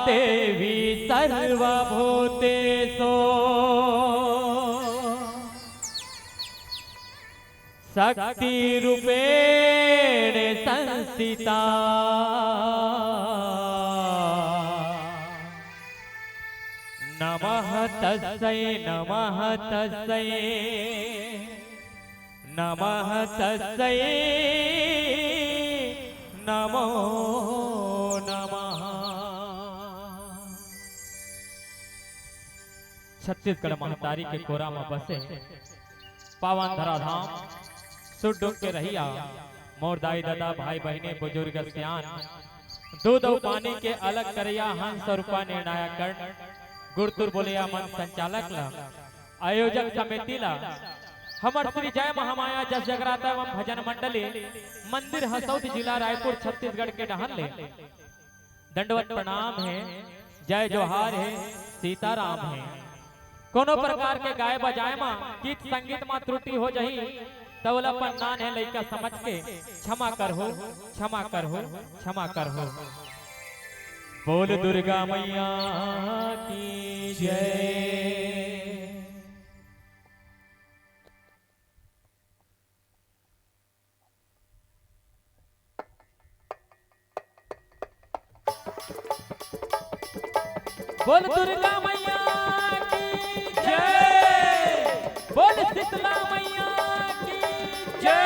देवी सर्वभूतेषु शक्तिरूपेण संस्थिता नमः तस्यै नमः तस्यै नमः तस्यै नमो नमः। छत्तीसगढ़ महतारी के कोरा में बसे पावन धराधाम सुडुक के रहिया मोर दाई दादा भाई बहने बुजुर्ग सियान दूध और पानी के अलग करिया हंस रूपा निर्णायक कर्ण गुड़तुर बोलिया मन संचालक ला आयोजक समिति ला हमर श्री जय महामाया जस जगराता एवं भजन मंडली मंदिर हसौद जिला रायपुर छत्तीसगढ़ के डहन ले दंडवत प्रणाम है, जय जोहार है, सीताराम है। कोनो प्रकार के गाय बजाए मा गीत संगीत मा त्रुटि हो जही तवला पन्नान है लइका समझ के क्षमा कर हो क्षमा कर हो क्षमा कर हो। बोल दुर्गा मैया की जय। बोल दुर्गा मैया की जय। बोल शीतला मैया की जय।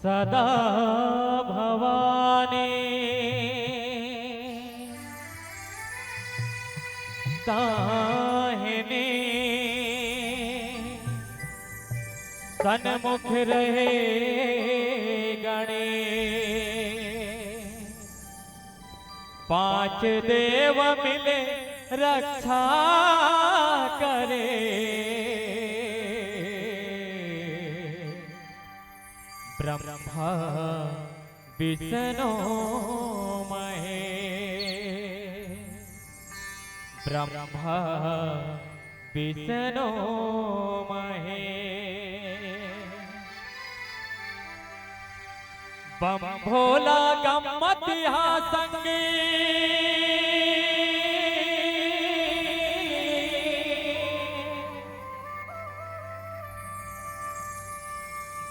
सदा भवानी दाहिने सन्मुख रहे गणे, पांच देव मिले रक्षा करे, ब्रह्मा विष्णु महेश, ब्रह्मा विष्णु महेश। बम भोला गम्मत यहाँ संगी,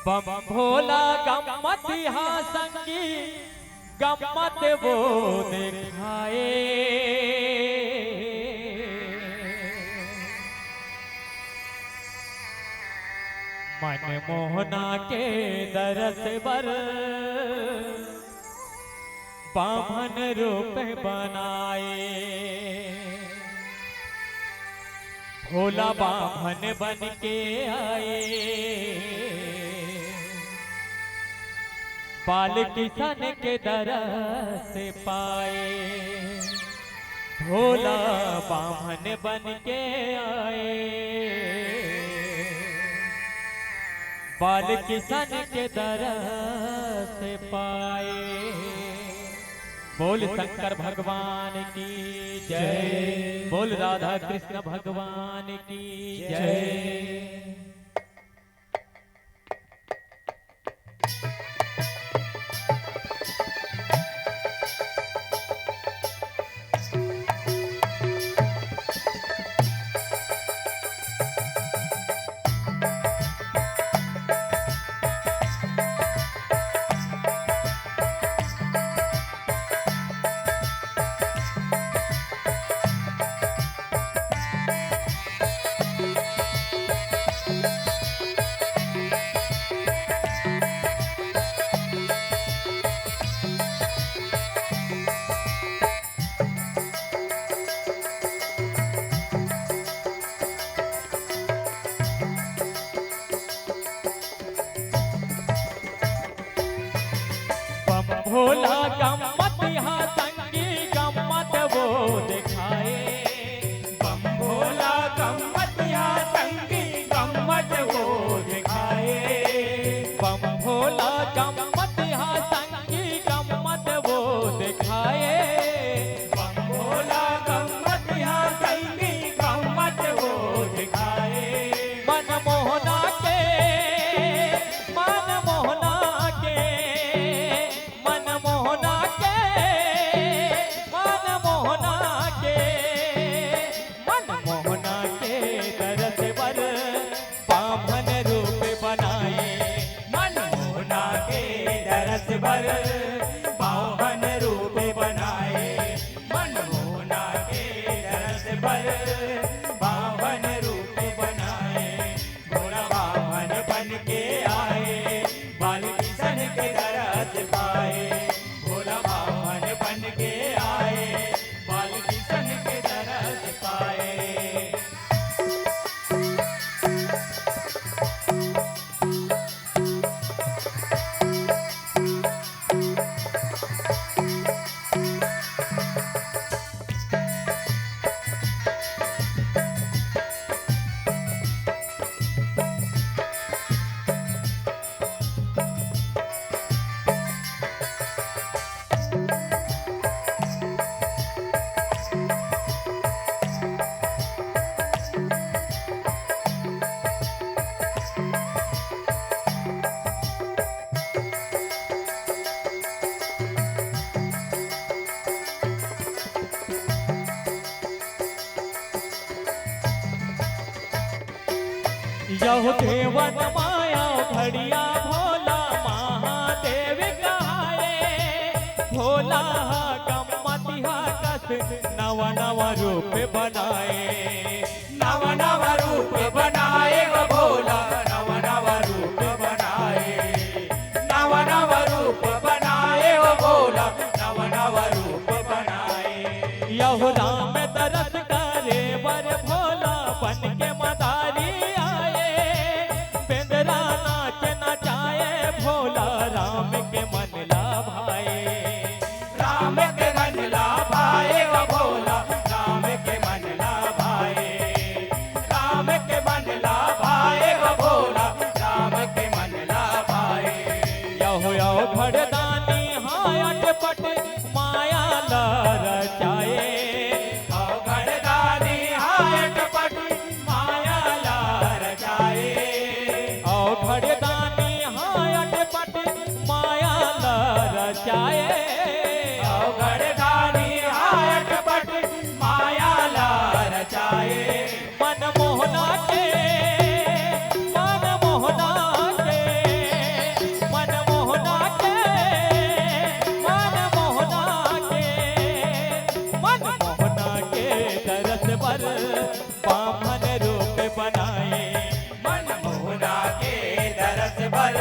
बम भोला गम्मत यहाँ संगी, गम्मत वो दिखाए, मन मोहना के दरस बर बामन रूप बनाए, भोला बामन बन के आए, बाल किशन के दरस पाए, भोला बामन बन के आए, बाल किशन के दरस पाए। बोल शंकर भगवान की जय, बोल राधा कृष्ण भगवान की जय। भोला गम्मत यहाँ संगी, गम्मत वो दिखाए, बम भोला गम्मत यहाँ संगी, गम्मत वो दिखाए, बम भोला गम्मत यहाँ संगी, गम्मत वो दिखाए, बम भोला गम्मत यहाँ संगी, गम्मत वो दिखाए, मन मोहना के, मन मोहना के, मन मोहना के, मन मोहना के, मन मोहना के दरस बर बामन रूप बनाए, मन मोहना के दरस बर बामन रूप बनाए, मन मोहना के दरस बर बामन रूप बनाए, भोला बामन बन के आए, बाल किशन के दरस पाए, भोला बामन बन के आए, बाल किशन के दरस पाए। यह देवन माया घड़िया भोला महादेव कहाए, भोला गम्मतिहा कस नव नव रूप बनाए, नव नव रूप बनाए वो भोला, नव नव रूप बनाए, नव बन के मदारी आए, बेंदरा नाच नचाए, भोला राम के मन ला भाए। राम के मन ला भाए वो भोला, राम के मन ला भाए, राम के मन ला भाए वो भोला, राम के मन ला भाए। यो भड़दानी हाँ अटपट माया ला रचाए, आओ घड़दानी हाय टपट माया ला रचाए, ओ भड़दानी हाँ अटपट माया ला रचाए। आओ घड़दानी हाय टपट माया ला रचाए। मन मोहना के, मन मोहना के, मन मोहना के, मन मोहना के, मन मोहना के दरस पर बामन रूप बनाए। मनमोहना के दरस पर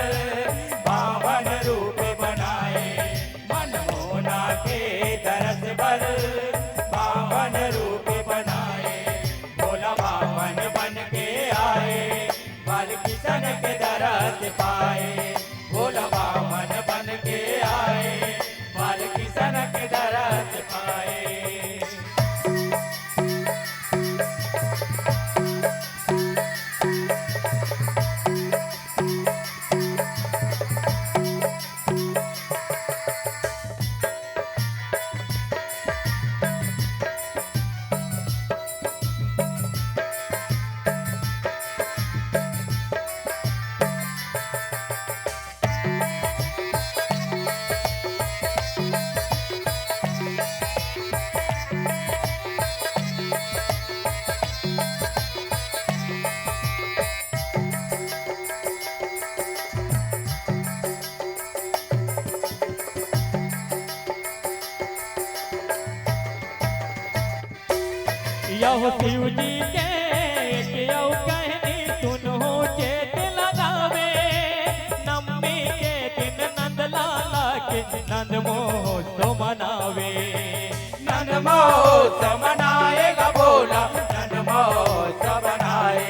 बावन रूप बनाए, मनमोहना के दरस पर बावन रूप बनाए। भोला बावन बन के आए, बाल किशन के दरस पाए। भोला बावन बन के आए, बाल किशन के दरस पाए। यहो शिव जी के क्यों कहनी सुनो चेत लगावे, नवमी के दिन नंद लाला के नंद महोत्सव मनावे। नंद महोत्सव मनाएगा भोला, नंद महोत्सव मनाए,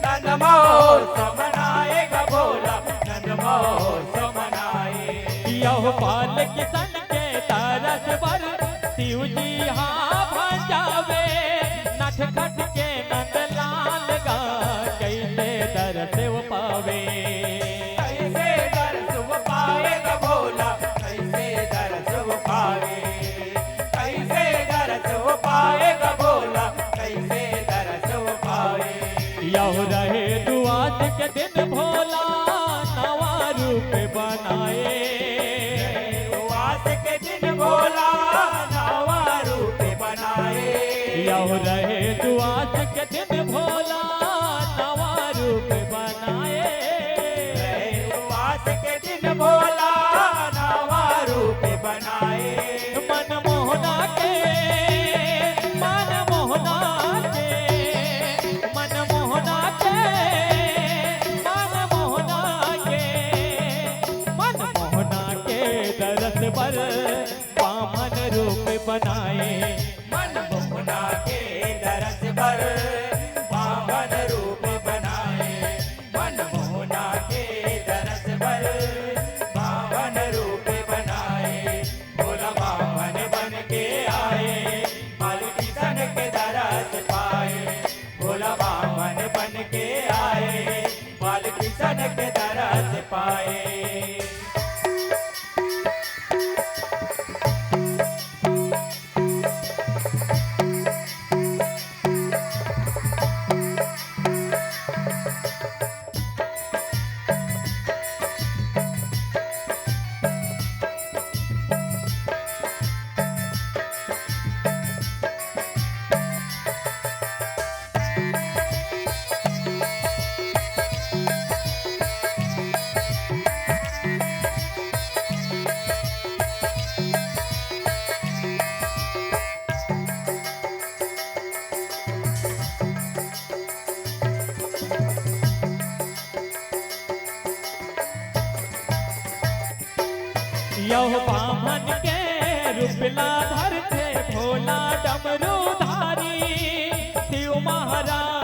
नंद महोत्सव मनाएगा भोला, नंद महोत्सव मनाए। यहो पाल किशन के तरस पर शिव जी हाँ भजावे, नठ खट के नंद लाल गा कैसे दरस वो पावे। कैसे दर्श वो पाएगा भोला, कैसे दर्श वो पाए, कैसे दर्श वो पाएगा भोला, कैसे दर्श वो पाए। यहो रहे दुआस के दिन भोला नवा रूप बनाए, उपवास के दिन भोला नवा रूप बनाए। यहो रहे दुआस के दिन भोला नवा रूप बनाए। उपवास के दिन भोला नवा रूप बनाए। मन मोहना के, मन मोहना के, मन मोहना के, मन मोहना के, मन मोहना के दरस पर बामन रूप बनाए। मनमोहना के दरस पर बावन रूप बनाए, मनमोहना के दरस पर बावन रूप बनाए। भोला बावन बन के आए, बाल किशन के दरस पाए। भोला बावन बन के आए, बाल किशन के दरस पाए। यह बामन के रूपला धर थे भोला डमरू धारी शिव महाराज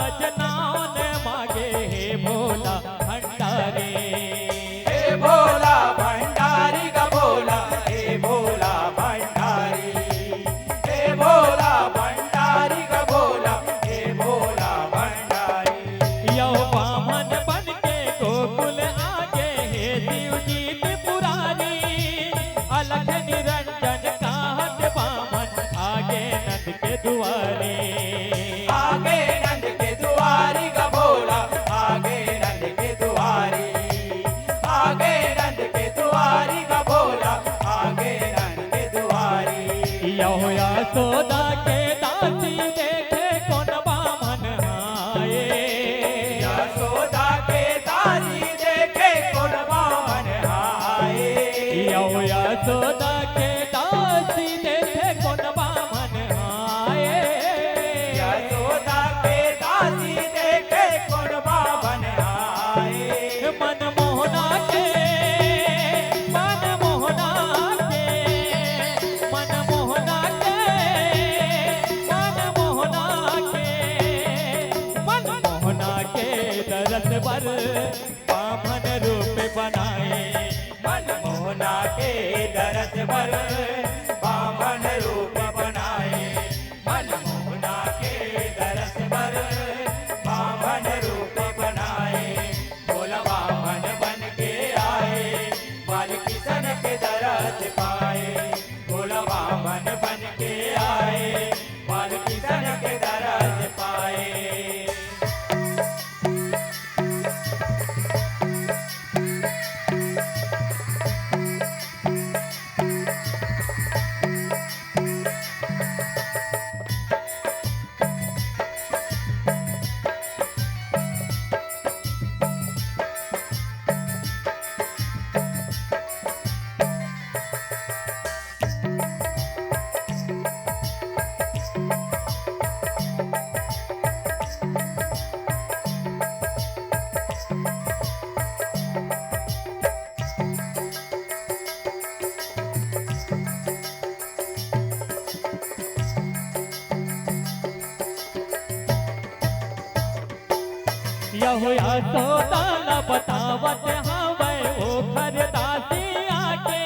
यहो यशोदा न बतावत हवे ओ खरदासी आके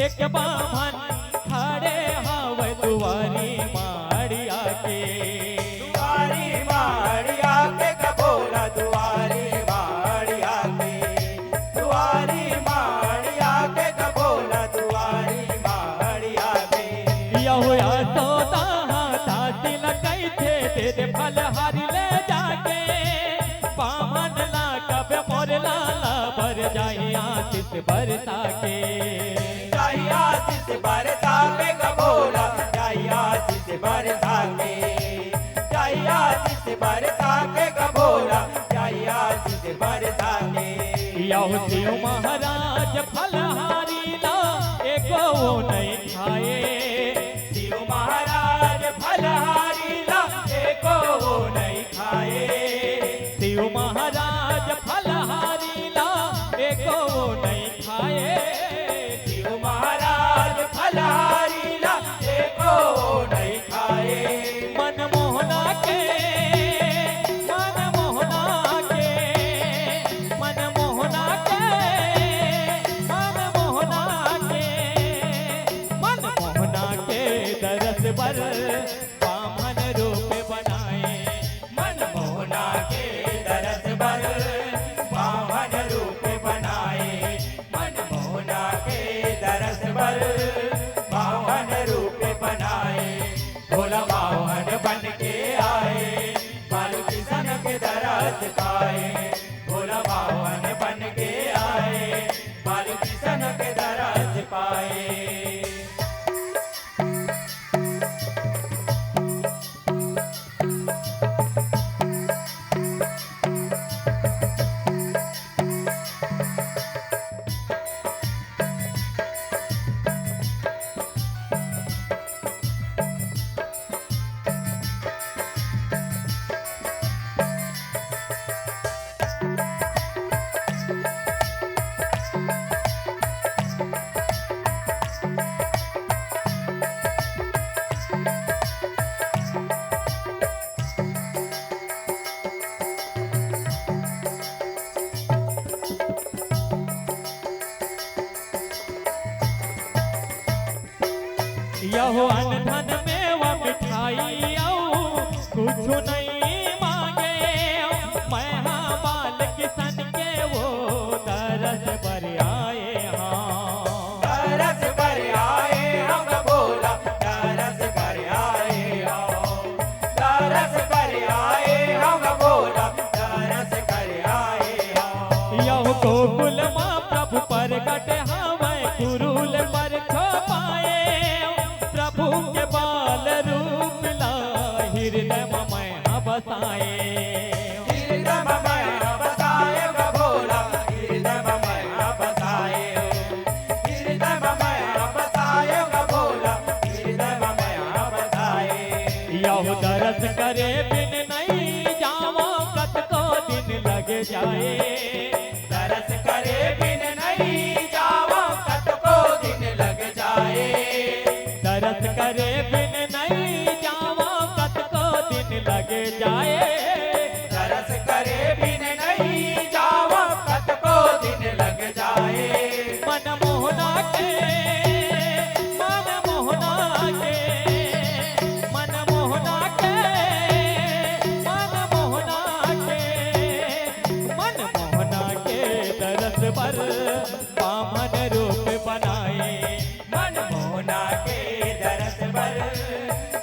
एक बामन खड़े हवे दुआरी माड़िया के दुआरी माड़िया के कबोला दुआरी माड़िया के दुआरी माड़िया के कबोला दुआरी माड़िया के यहो यशोदा दासी लगाई थे दे दे फल हारी ले जाके बामन ला कब मोर लाला भर जाए आशीष बरसा के जाई आशीष बरसा के कबोला जाई आशीष बरसा के जाई आशीष बरसा के कबोला जाई आशीष बरसा के यहो शिव महाराज फलहारी ला एको वो नहीं खाए शिव महाराज फलहारी ला एको वो नहीं खाए शिव महाराज फलहारी ला एको वो नहीं खाए शिव महाराज फलहारी ला एको वो नहीं खाए मन मोहना के मन मोहना के मन मोहना के मन मोहना के मन मोहना के दरस पर बामन रूप बनाए मनमोहना के दरस पर पावन रूप बनाए मनमोहना के दरस पर पावन रूप बनाए भोला बावन बन के आए बालू किशन के दरस पाए भोला बावन बन के आए बालू किशन के दरस पाए यहो अन्न धन मेवा मिठाई कुछ नहीं मांगे मैं हाँ बाल किशन के वो दरस पर आए हाँ दरस कर आए हम बोला दरस कर आए हम दरस कर आए हम बोला दरस कर आए हम यहो गोकुल माँ प्रभु प्रगट हवे कुरूल पर खपाए प्रभु के बाल रूप ला हृदय में बसाए हृदय में बसाए बोला हृदय में बसाए हृदय में बसाए बोला हृदय में बसाए यहो दरस करे बिन नहीं जावा कत को दिन लग जाए दरस करे बिन नहीं जावा कत को दिन लग जाए दरस करे बिन नहीं जावा कत को दिन लग जाए दरस करे बिन नहीं जावा कत को दिन लग जाए मन मोहना के मन मोहना के मन मोहना के मन मोहना के मन मोहना के दरस पर बामन रूप बनाए मनमोहना के दरस पर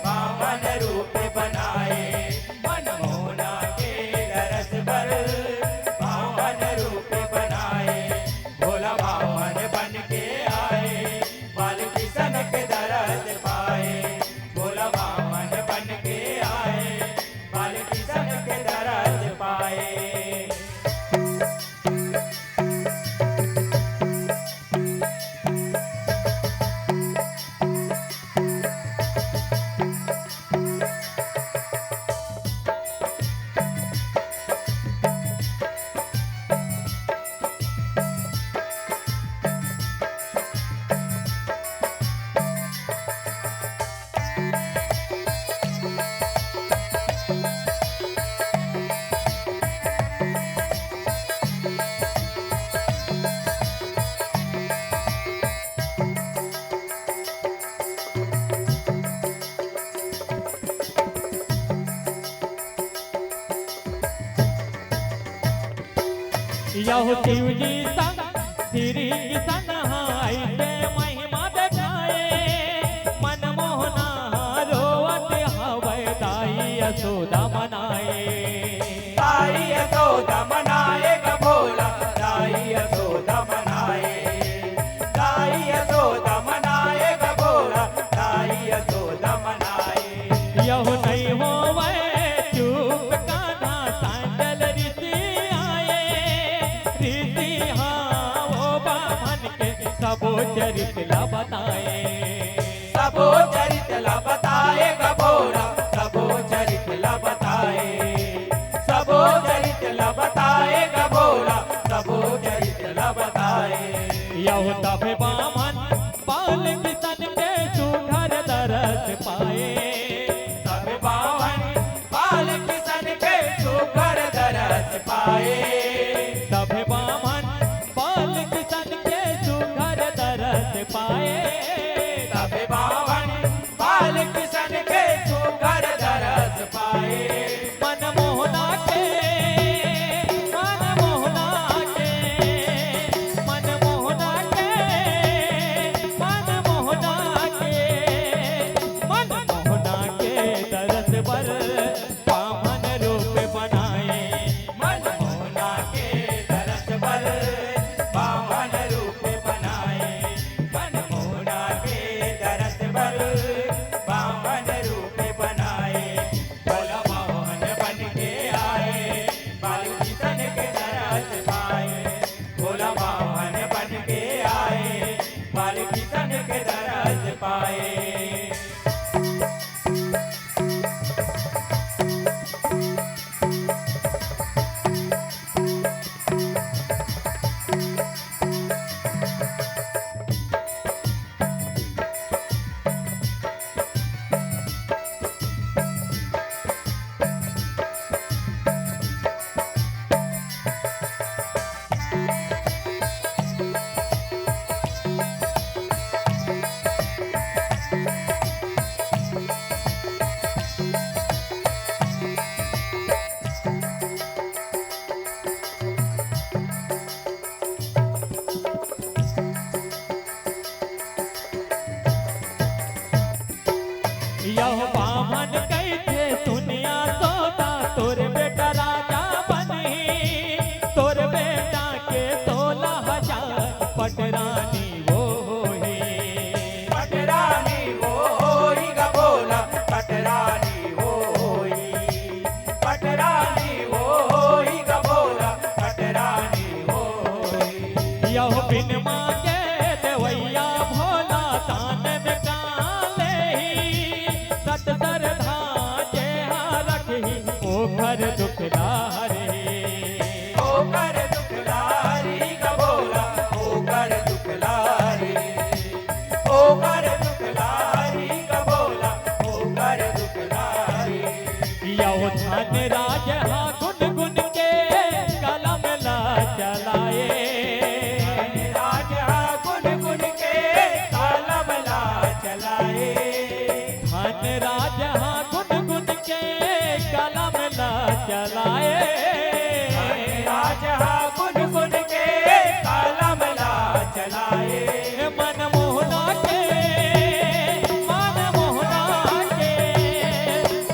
पावन रूप बनाए मनमोहना यहो शिव जी संग श्री किशन ऐसे महिमा देखाए मन मोहना रोवत हवै दाई यशोदा मनाए दाई यशोदा मनाए ग भोला दाई यशोदा मनाए दाई यशोदा मनाए ग भोला दाई यशोदा मनाए यहो नहीं होवे चुप कान्हा सांडल ऋषि आए ऋषि हाँ वो बामन के सबो चरित ला बताए सबो चरित ला बताए ग भोला सबो चरित ला बताए सबो चरित ला बताए ग भोला सबो चरित ला बताए यहो तबे बामन बाल किशन के सुघर दरस पाए सब बावन बाल किशन के सुघर दरस पाए तबे बामन बाल किशन के सुघर दरस पाए सब बावन बाल किशन के सुघर दरस पाए मन मोहना के मन मोहना के मन मोहना के मन मोहना के मन मोहना के दरस पर बामन रूप बनाए मन मोहना के दरस पर बावन रूप बनाए मन मोहना के दरस पर बावन रूप बनाए भोला मोहन बन के आए बाल किशन के दरस पाए भोला मोहन बन के आए बाल किशन के दरस पाए यह बामन कैसे सुनिया सोता तोर बेटा राजा बनी तोर बेटा के 16,000 पटरानी वो ही पटरानी वो होई ग भोला पटरानी वो होई पटरानी वो होई ग भोला पटरानी वो होई यह बिन मांगे देवैया भोला तान में काले सत सरधा जे रखी ओखर दुखदारे ओकर दुखलारी ग भोला ओकर दुखलारी ओकर दुखलारी ग भोला ओकर दुखलारी यहो धन राज हा गुन गुन के कलम ला चलाए राजा गुन गुन के कलम ला चलाए धन राज हा गुन गुन के कलम ला चलाए राजा गुन गुन के कलम ला चलाए मन मोहना के मन मोहना के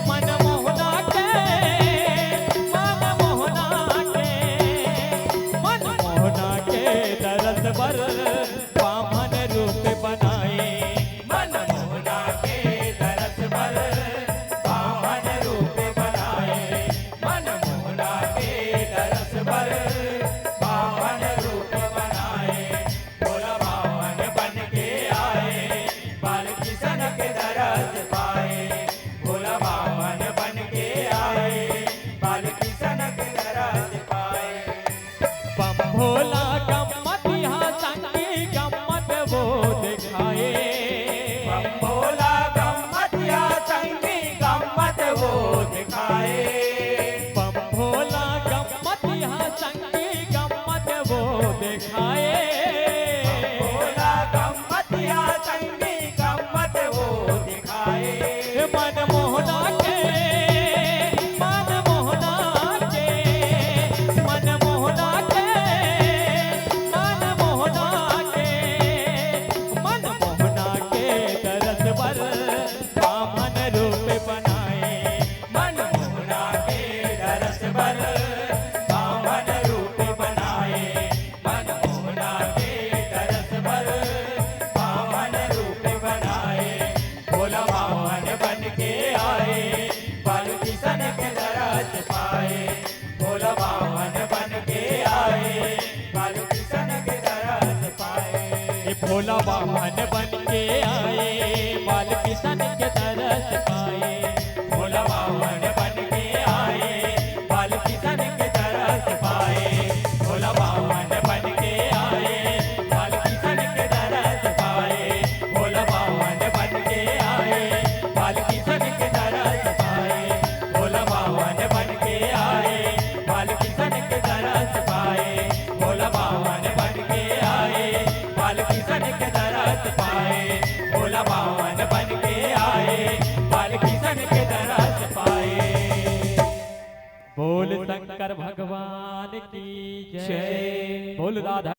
मन मोहना के मन मोहना के मन मोहना के दरस पर बामन रूप बनाए मन मोहना के दरस पर बावन रूप बनाए मन मोहना तरस भर पावन रूप बनाए मनमोहना के तरस भर पावन रूप बनाए भोला बावन बन के आए बाल किशन के तरस पाए भोला बावन बन के आए बाल किशन के तरस पाए भोला बावन बन के आए बाल किशन के तरस पाए भोला बावन बन के आए बाल किशन के तरस पाए भोला बावन बन के आए बाल किशन के तरस पाए भोला बावन बन के आए बाल किशन के तरस पाए भोला बावन बन के आए बाल किशन के तरस पाए भोला बावन बन के आए बाल किशन के तरस पाए भोला बावन बन के आए बाल किशन के तरस पाए बोल शंकर भगवान की जय बोल राधा